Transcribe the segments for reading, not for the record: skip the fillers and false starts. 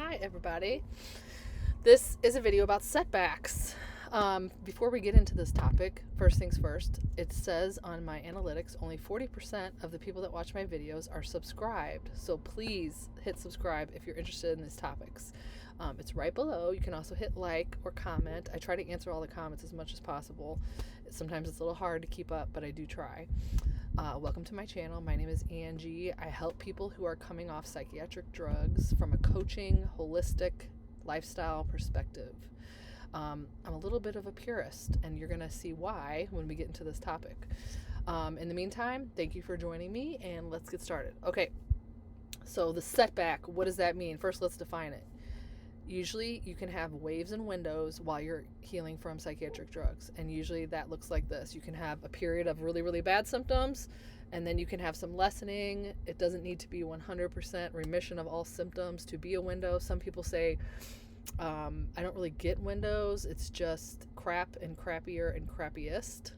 Hi everybody. This is a video about setbacks. Before we get into this topic, first things first, it says on my analytics only 40% of the people that watch my videos are subscribed. So please hit subscribe if you're interested in these topics. It's right below. You can also hit like or comment. I try to answer all the comments as much as possible. Sometimes it's a little hard to keep up, but I do try. Welcome to my channel. My name is Angie. I help people who are coming off psychiatric drugs from a coaching, holistic lifestyle perspective. I'm a little bit of a purist, and you're going to see why when we get into this topic. In the meantime, thank you for joining me, and let's get started. Okay, so the setback, what does that mean? First, let's define it. Usually you can have waves and windows while you're healing from psychiatric drugs. And usually that looks like this. You can have a period of really, really bad symptoms, and then you can have some lessening. It doesn't need to be 100% remission of all symptoms to be a window. Some people say, I don't really get windows. It's just crap and crappier and crappiest.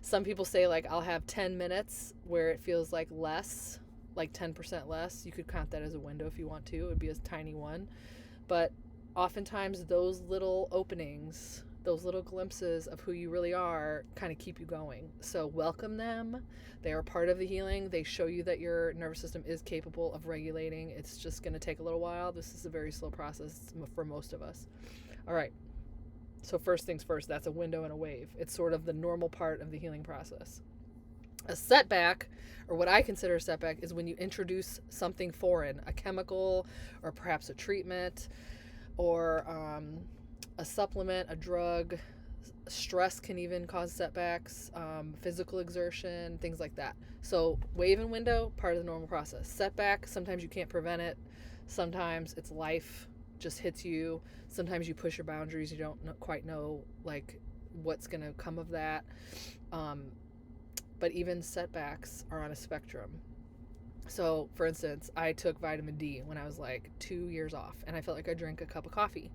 Some people say, like, I'll have 10 minutes where it feels like less, like 10% less. You could count that as a window if you want to. It would be a tiny one. But oftentimes those little openings, those little glimpses of who you really are kind of keep you going. So welcome them. They are part of the healing. They show you that your nervous system is capable of regulating. It's just going to take a little while. This is a very slow process for most of us. All right. So first things first, that's a window and a wave. It's sort of the normal part of the healing process. A setback, or what I consider a setback, is when you introduce something foreign, a chemical or perhaps a treatment or a supplement, a drug. Stress can even cause setbacks, physical exertion, things like that. So wave and window, part of the normal process. Setback, sometimes you can't prevent it. Sometimes it's life just hits you. Sometimes you push your boundaries. You don't quite know like what's going to come of that. But even setbacks are on a spectrum. So, for instance, I took vitamin D when I was like 2 years off, and I felt like I drank a cup of coffee.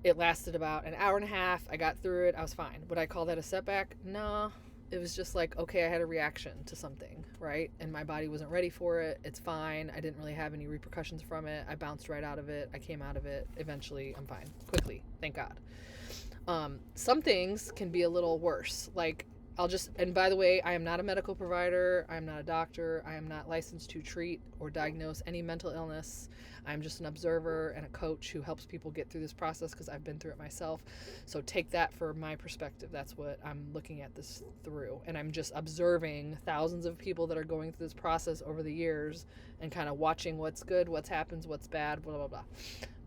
It lasted about an hour and a half. I got through it. I was fine. Would I call that a setback? No. It was just like, okay, I had a reaction to something, right? And my body wasn't ready for it. It's fine. I didn't really have any repercussions from it. I bounced right out of it. I came out of it. Eventually, I'm fine. Quickly. Thank God. Some things can be a little worse. Like, and by the way, I am not a medical provider. I am not a doctor. I am not licensed to treat or diagnose any mental illness. I'm just an observer and a coach who helps people get through this process because I've been through it myself. So take that for my perspective. That's what I'm looking at this through. And I'm just observing thousands of people that are going through this process over the years and kind of watching what's good, what happens, what's bad, blah, blah, blah.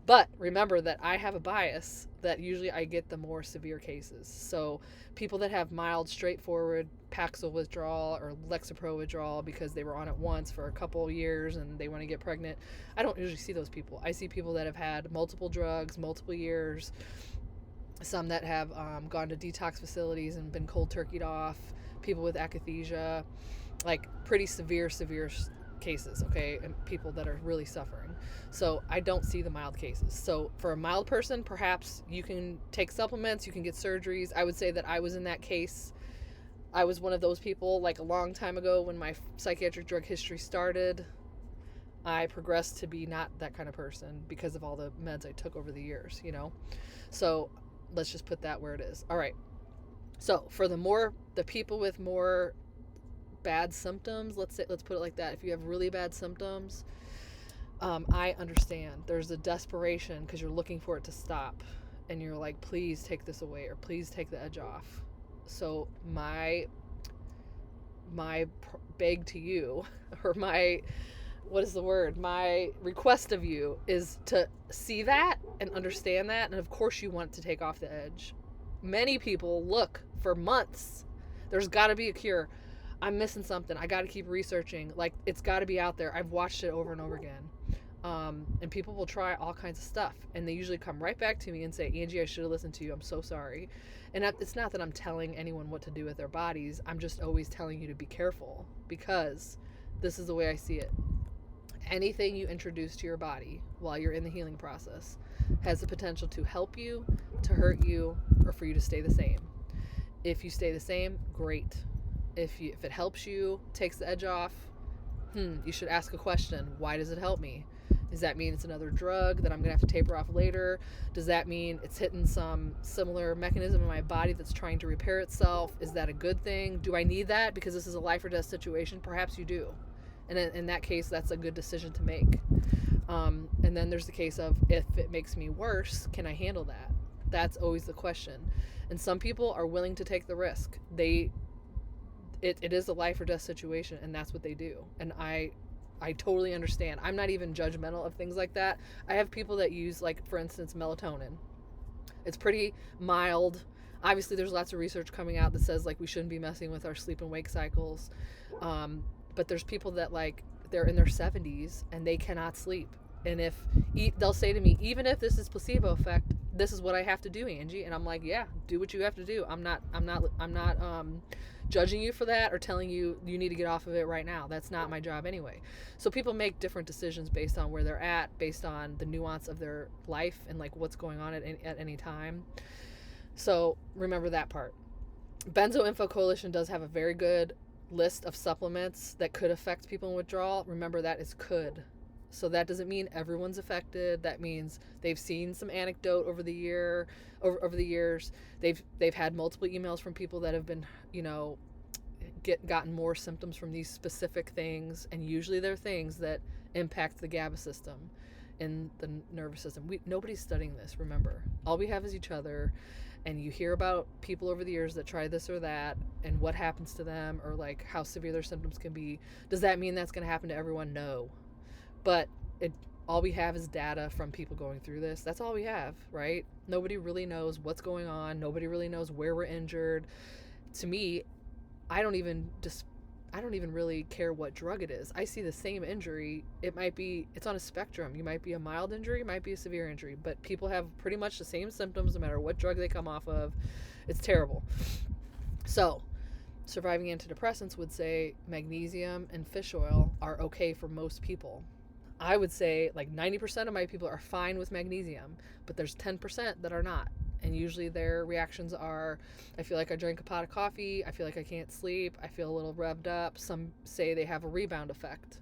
But remember that I have a bias that usually I get the more severe cases. So people that have mild, straightforward Paxil withdrawal or Lexapro withdrawal because they were on it once for a couple of years and they want to get pregnant, I don't usually see those people. I see people that have had multiple drugs, multiple years, some that have gone to detox facilities and been cold turkeyed off, people with akathisia, like pretty severe cases, okay, and people that are really suffering. So I don't see the mild cases. So for a mild person, perhaps you can take supplements, you can get surgeries. I would say that I was in that case. I was one of those people, like a long time ago when my psychiatric drug history started. I progressed to be not that kind of person because of all the meds I took over the years, you know. So let's just put that where it is. All right. So for the people with more bad symptoms, let's put it like that. If you have really bad symptoms, I understand. There's a desperation because you're looking for it to stop, and you're like, please take this away, or please take the edge off. So my beg to you, or my request of you is to see that and understand that, and of course you want to take off the edge. Many people look for months. There's got to be a cure. I'm missing something. I got to keep researching. Like, it's got to be out there. I've watched it over and over again. And people will try all kinds of stuff. And they usually come right back to me and say, Angie, I should have listened to you. I'm so sorry. And it's not that I'm telling anyone what to do with their bodies. I'm just always telling you to be careful because this is the way I see it. Anything you introduce to your body while you're in the healing process has the potential to help you, to hurt you, or for you to stay the same. If you stay the same, great. If it helps you, takes the edge off, you should ask a question. Why does it help me? Does that mean it's another drug that I'm going to have to taper off later? Does that mean it's hitting some similar mechanism in my body that's trying to repair itself? Is that a good thing? Do I need that because this is a life or death situation? Perhaps you do. And in that case, that's a good decision to make. And then there's the case of, if it makes me worse, can I handle that? That's always the question. And some people are willing to take the risk. It is a life or death situation, and that's what they do. And I totally understand. I'm not even judgmental of things like that. I have people that use, like, for instance, melatonin. It's pretty mild. Obviously, there's lots of research coming out that says, like, we shouldn't be messing with our sleep and wake cycles. But there's people that, like, they're in their 70s and they cannot sleep. And they'll say to me, even if this is placebo effect, this is what I have to do, Angie. And I'm like, yeah, do what you have to do. I'm not judging you for that or telling you need to get off of it right now. That's not my job anyway. So people make different decisions based on where they're at, based on the nuance of their life and, like, what's going on at any time. So remember that part. Benzo Info Coalition does have a very good list of supplements that could affect people in withdrawal. Remember, that is could. So that doesn't mean everyone's affected. That means they've seen some anecdote over the years. They've had multiple emails from people that have been, gotten more symptoms from these specific things, and usually they're things that impact the GABA system in the nervous system. Nobody's studying this, remember. All we have is each other, and you hear about people over the years that try this or that and what happens to them, or, like, how severe their symptoms can be. Does that mean that's going to happen to everyone? No. But all we have is data from people going through this. That's all we have, right? Nobody really knows what's going on. Nobody really knows where we're injured. To me, I don't even really care what drug it is. I see the same injury. It's on a spectrum. You might be a mild injury, you might be a severe injury, but people have pretty much the same symptoms no matter what drug they come off of. It's terrible. So, surviving antidepressants would say magnesium and fish oil are okay for most people. I would say, like, 90% of my people are fine with magnesium, but there's 10% that are not. And usually their reactions are, I feel like I drank a pot of coffee, I feel like I can't sleep, I feel a little revved up. Some say they have a rebound effect.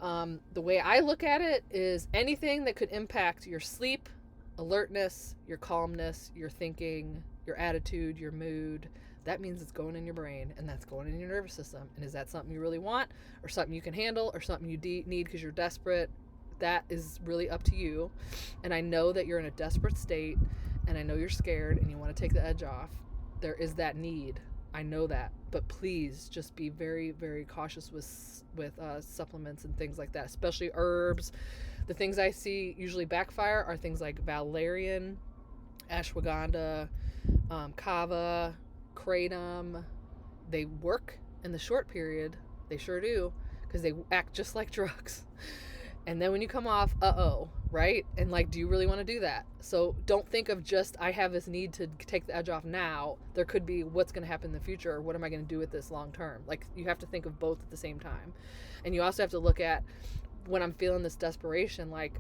The way I look at it is anything that could impact your sleep, alertness, your calmness, your thinking, your attitude, your mood, that means it's going in your brain, and that's going in your nervous system. And is that something you really want, or something you can handle, or something you need because you're desperate? That is really up to you. And I know that you're in a desperate state, and I know you're scared and you want to take the edge off. There is that need. I know that. But please just be very, very cautious with supplements and things like that, especially herbs. The things I see usually backfire are things like valerian, ashwagandha, kava, kratom. They work in the short period. They sure do, because they act just like drugs. And then when you come off, right? And, like, do you really want to do that? So don't think of just, I have this need to take the edge off now. There could be what's going to happen in the future, or what am I going to do with this long term? Like, you have to think of both at the same time. And you also have to look at, when I'm feeling this desperation, like,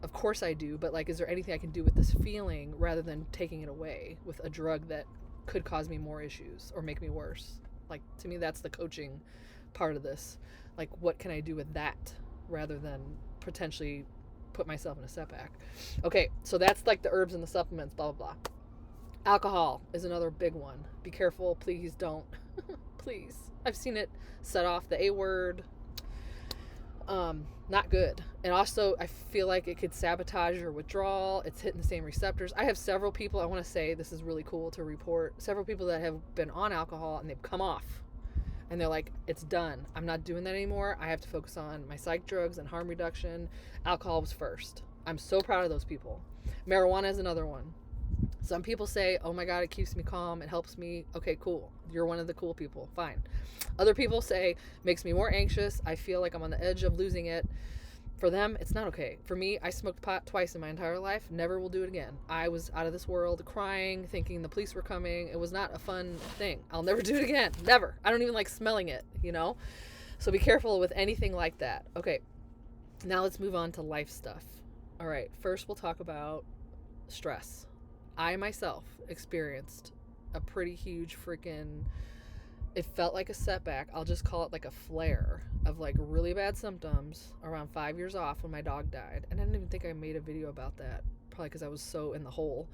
of course I do, but, like, is there anything I can do with this feeling rather than taking it away with a drug that could cause me more issues or make me worse? Like, to me, that's the coaching part of this. Like, what can I do with that rather than potentially put myself in a setback? Okay, so that's, like, the herbs and the supplements, blah, blah, blah. Alcohol is another big one. Be careful. Please don't. Please. I've seen it set off the A word. Not good. And also, I feel like it could sabotage your withdrawal. It's hitting the same receptors. I have several people, I want to say, this is really cool to report, several people that have been on alcohol and they've come off. And they're like, it's done. I'm not doing that anymore. I have to focus on my psych drugs and harm reduction. Alcohol was first. I'm so proud of those people. Marijuana is another one. Some people say, oh my God, it keeps me calm, it helps me. Okay, cool. You're one of the cool people. Fine. Other people say, makes me more anxious. I feel like I'm on the edge of losing it. For them, it's not okay. For me, I smoked pot twice in my entire life. Never will do it again. I was out of this world, crying, thinking the police were coming. It was not a fun thing. I'll never do it again. Never. I don't even like smelling it, So be careful with anything like that. Okay, now let's move on to life stuff. All right, first we'll talk about stress. I myself experienced a pretty huge freaking It felt like a setback. I'll just call it like a flare of like really bad symptoms around 5 years off when my dog died. And I didn't even think I made a video about that, probably because I was so in the hole.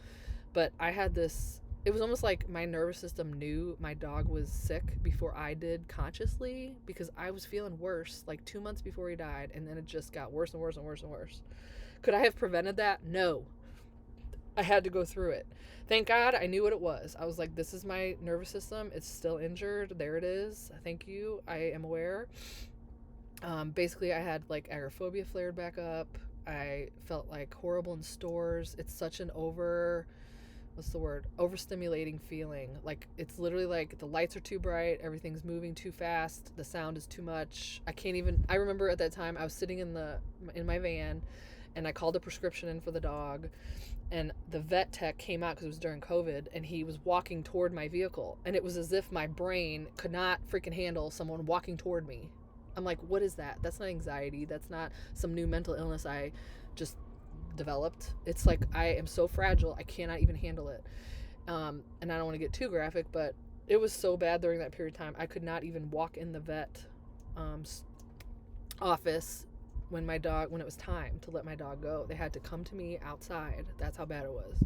But I had this, it was almost like my nervous system knew my dog was sick before I did consciously, because I was feeling worse like 2 months before he died, and then it just got worse and worse and worse and worse. Could I have prevented that? No. I had to go through it. Thank God I knew what it was. I was like, this is my nervous system. It's still injured. There it is. Thank you. I am aware. Basically, I had like agoraphobia flared back up. I felt like horrible in stores. It's such an overstimulating feeling. Like, it's literally like the lights are too bright, everything's moving too fast, the sound is too much. I remember at that time I was sitting in my van, and I called a prescription in for the dog, and the vet tech came out because it was during COVID, and he was walking toward my vehicle, and it was as if my brain could not freaking handle someone walking toward me. I'm like, what is that? That's not anxiety. That's not some new mental illness I just developed. It's like, I am so fragile, I cannot even handle it. And I don't want to get too graphic, but it was so bad during that period of time. I could not even walk in the vet office when it was time to let my dog go. They had to come to me outside. That's how bad it was.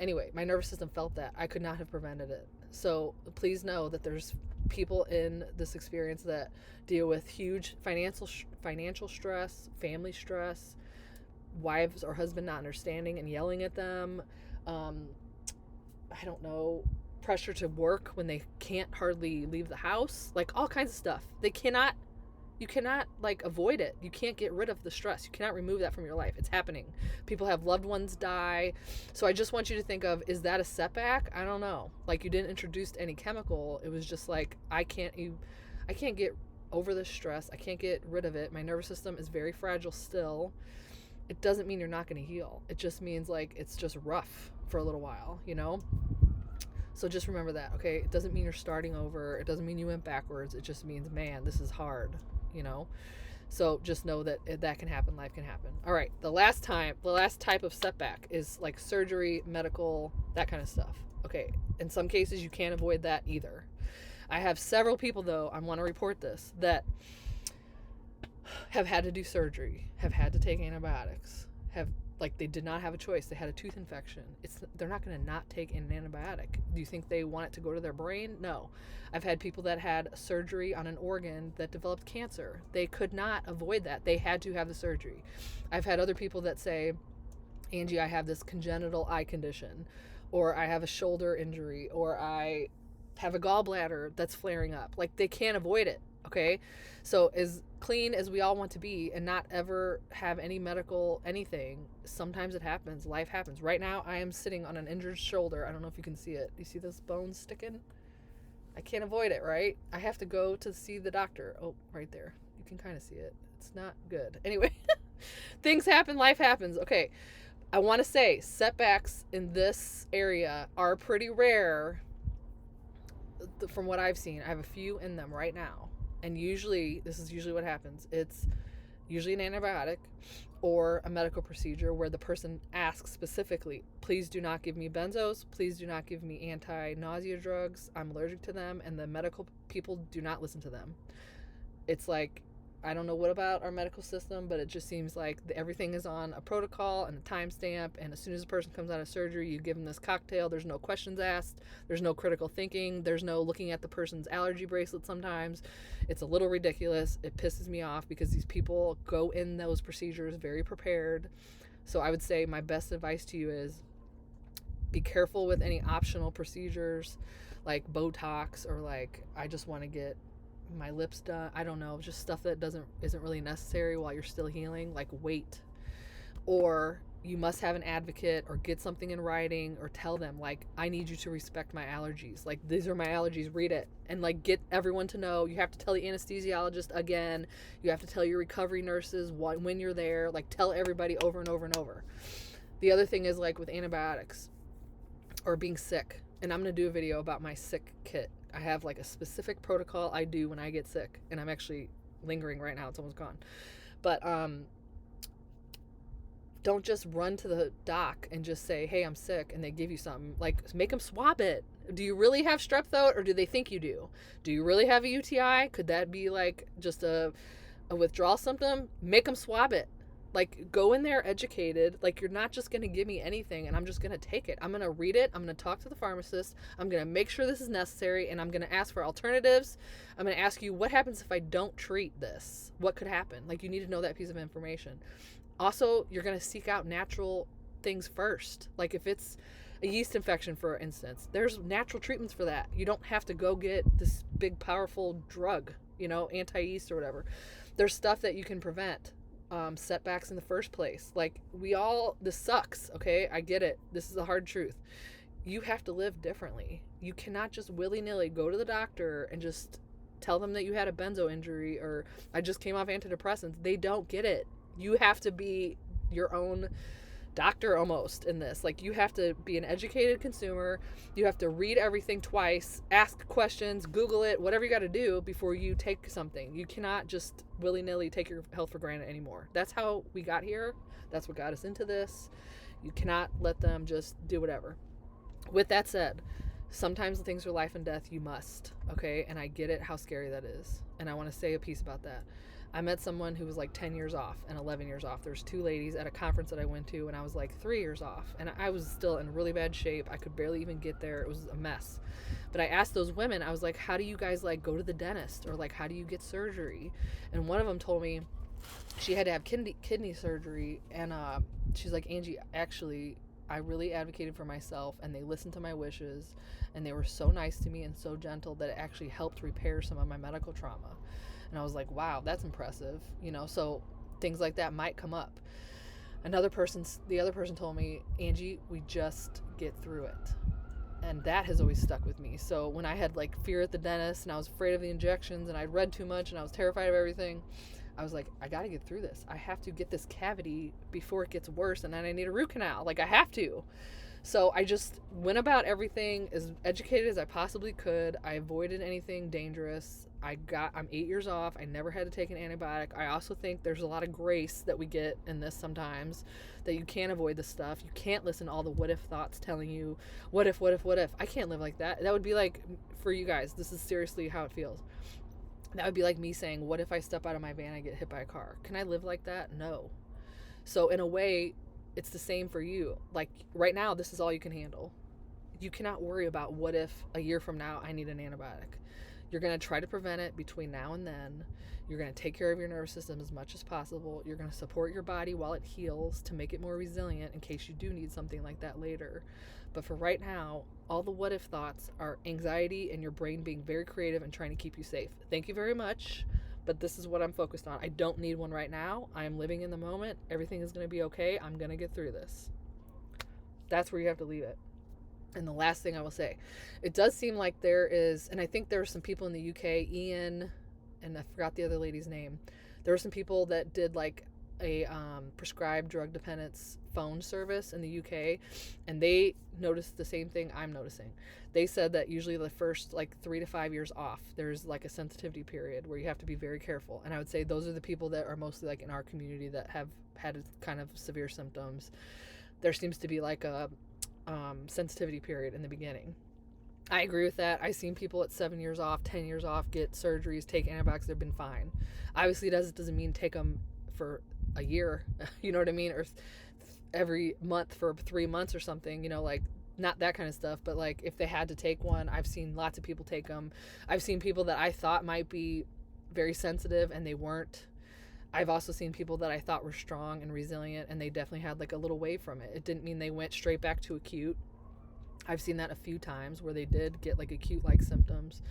Anyway, my nervous system felt that. I could not have prevented it. So please know that there's people in this experience that deal with huge financial stress, family stress, wives or husband not understanding and yelling at them. I don't know, pressure to work when they can't hardly leave the house, like all kinds of stuff. You cannot like avoid it. You can't get rid of the stress. You cannot remove that from your life. It's happening. People have loved ones die. So I just want you to think of, is that a setback? I don't know. Like, you didn't introduce any chemical. It was just like, I can't get over this stress. I can't get rid of it. My nervous system is very fragile still. It doesn't mean you're not going to heal. It just means like it's just rough for a little while, you know? So just remember that, okay? It doesn't mean you're starting over. It doesn't mean you went backwards. It just means, man, this is hard, you know? So just know that that can happen. Life can happen. All right. The last type of setback is like surgery, medical, that kind of stuff. Okay. In some cases, you can't avoid that either. I have several people, though, I want to report this, that have had to do surgery, have had to take antibiotics, they did not have a choice. They had a tooth infection. They're not going to not take an antibiotic. Do you think they want it to go to their brain? No. I've had people that had surgery on an organ that developed cancer. They could not avoid that. They had to have the surgery. I've had other people that say, Angie, I have this congenital eye condition, or I have a shoulder injury, or I have a gallbladder that's flaring up. Like, they can't avoid it. Okay, so as clean as we all want to be and not ever have any medical anything, sometimes it happens. Life happens. Right now, I am sitting on an injured shoulder. I don't know if you can see it. You see those bones sticking? I can't avoid it, right? I have to go to see the doctor. Oh, right there. You can kind of see it. It's not good. Anyway, things happen. Life happens. Okay, I want to say setbacks in this area are pretty rare from what I've seen. I have a few in them right now. And this is usually what happens. It's usually an antibiotic or a medical procedure where the person asks specifically, please do not give me benzos. Please do not give me anti-nausea drugs. I'm allergic to them. And the medical people do not listen to them. It's like, I don't know what about our medical system, but it just seems like everything is on a protocol and a timestamp. And as soon as a person comes out of surgery, you give them this cocktail. There's no questions asked. There's no critical thinking. There's no looking at the person's allergy bracelet sometimes. It's a little ridiculous. It pisses me off because these people go in those procedures very prepared. So I would say my best advice to you is be careful with any optional procedures like Botox, or like, I just want to get my lips done. I don't know, just stuff that isn't really necessary while you're still healing. Like, wait. Or you must have an advocate, or get something in writing, or tell them, like, I need you to respect my allergies. Like, these are my allergies, read it. And like, get everyone to know. You have to tell the anesthesiologist again. You have to tell your recovery nurses when you're there. Like, tell everybody over and over and over. The other thing is, like, with antibiotics or being sick, and I'm going to do a video about my sick kit. I have like a specific protocol I do when I get sick, and I'm actually lingering right now. It's almost gone. But don't just run to the doc and just say, hey, I'm sick, and they give you something. Like, make them swab it. Do you really have strep throat, or do they think you do? Do you really have a UTI? Could that be like just a withdrawal symptom? Make them swab it. Like, go in there educated. Like, you're not just going to give me anything and I'm just going to take it. I'm going to read it. I'm going to talk to the pharmacist. I'm going to make sure this is necessary, and I'm going to ask for alternatives. I'm going to ask you, what happens if I don't treat this? What could happen? Like, you need to know that piece of information. Also, you're going to seek out natural things first. Like, if it's a yeast infection, for instance, there's natural treatments for that. You don't have to go get this big, powerful drug, anti-yeast or whatever. There's stuff that you can prevent. Setbacks in the first place. Like, this sucks, okay? I get it. This is the hard truth. You have to live differently. You cannot just willy-nilly go to the doctor and just tell them that you had a benzo injury or I just came off antidepressants. They don't get it. You have to be your own doctor almost in this. Like, you have to be an educated consumer. You have to read everything twice, ask questions, Google it, whatever you got to do before you take something. You cannot just willy-nilly take your health for granted anymore. That's how we got here. That's what got us into this. You cannot let them just do whatever. With that said, sometimes things are life and death. You must, okay? And I get it, how scary that is. And I want to say a piece about that. I met someone who was like 10 years off and 11 years off. There's two ladies at a conference that I went to, and I was like 3 years off. And I was still in really bad shape. I could barely even get there. It was a mess. But I asked those women, I was like, how do you guys like go to the dentist? Or like, how do you get surgery? And one of them told me she had to have kidney surgery. And she's like, Angie, actually, I really advocated for myself, and they listened to my wishes, and they were so nice to me and so gentle that it actually helped repair some of my medical trauma. And I was like, wow, that's impressive. So things like that might come up. The other person told me, Angie, we just get through it. And that has always stuck with me. So when I had like fear at the dentist and I was afraid of the injections and I read too much and I was terrified of everything, I was like, I got to get through this. I have to get this cavity before it gets worse, and then I need a root canal. Like, I have to. So I just went about everything as educated as I possibly could. I avoided anything dangerous. I'm 8 years off. I never had to take an antibiotic. I also think there's a lot of grace that we get in this sometimes, that you can't avoid this stuff. You can't listen to all the what if thoughts telling you, what if? I can't live like that. That would be like, for you guys, this is seriously how it feels. That would be like me saying, what if I step out of my van and I get hit by a car? Can I live like that? No. So in a way, it's the same for you. Like, right now, this is all you can handle. You cannot worry about what if a year from now I need an antibiotic. You're going to try to prevent it between now and then. You're going to take care of your nervous system as much as possible. You're going to support your body while it heals to make it more resilient in case you do need something like that later. But for right now, all the what if thoughts are anxiety and your brain being very creative and trying to keep you safe. Thank you very much, but this is what I'm focused on. I don't need one right now. I am living in the moment. Everything is going to be okay. I'm going to get through this. That's where you have to leave it. And the last thing I will say, it does seem like there is, and I think there are some people in the UK, Ian, and I forgot the other lady's name. There were some people that did like a prescribed drug dependence phone service in the UK, and they noticed the same thing I'm noticing. They said that usually the first like 3 to 5 years off, there's like a sensitivity period where you have to be very careful. And I would say those are the people that are mostly like in our community that have had kind of severe symptoms. There seems to be like a sensitivity period in the beginning. I agree with that. I've seen people at 7 years off, 10 years off, get surgeries, take antibiotics, they've been fine. Obviously, it doesn't mean take them for a year, you know what I mean? Or every month for 3 months or something, like not that kind of stuff. But like if they had to take one, I've seen lots of people take them. I've seen people that I thought might be very sensitive and they weren't. I've also seen people that I thought were strong and resilient, and they definitely had like a little wave from it. It didn't mean they went straight back to acute. I've seen that a few times where they did get like acute-like symptoms,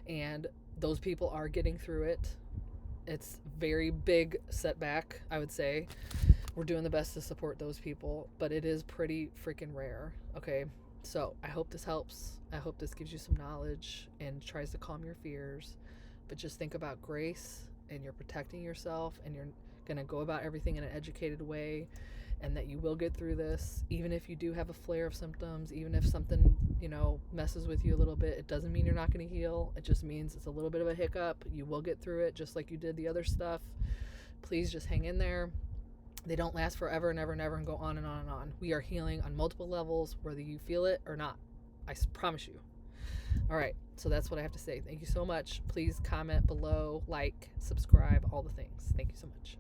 and those people are getting through it. It's very big setback, I would say. We're doing the best to support those people, but it is pretty freaking rare, okay? So I hope this helps. I hope this gives you some knowledge and tries to calm your fears, but just think about grace, and you're protecting yourself, and you're going to go about everything in an educated way, and that you will get through this. Even if you do have a flare of symptoms, even if something, messes with you a little bit, it doesn't mean you're not going to heal. It just means it's a little bit of a hiccup. You will get through it just like you did the other stuff. Please just hang in there. They don't last forever and ever and ever and go on and on and on. We are healing on multiple levels, whether you feel it or not. I promise you. All right, so that's what I have to say. Thank you so much. Please comment below, like, subscribe, all the things. Thank you so much.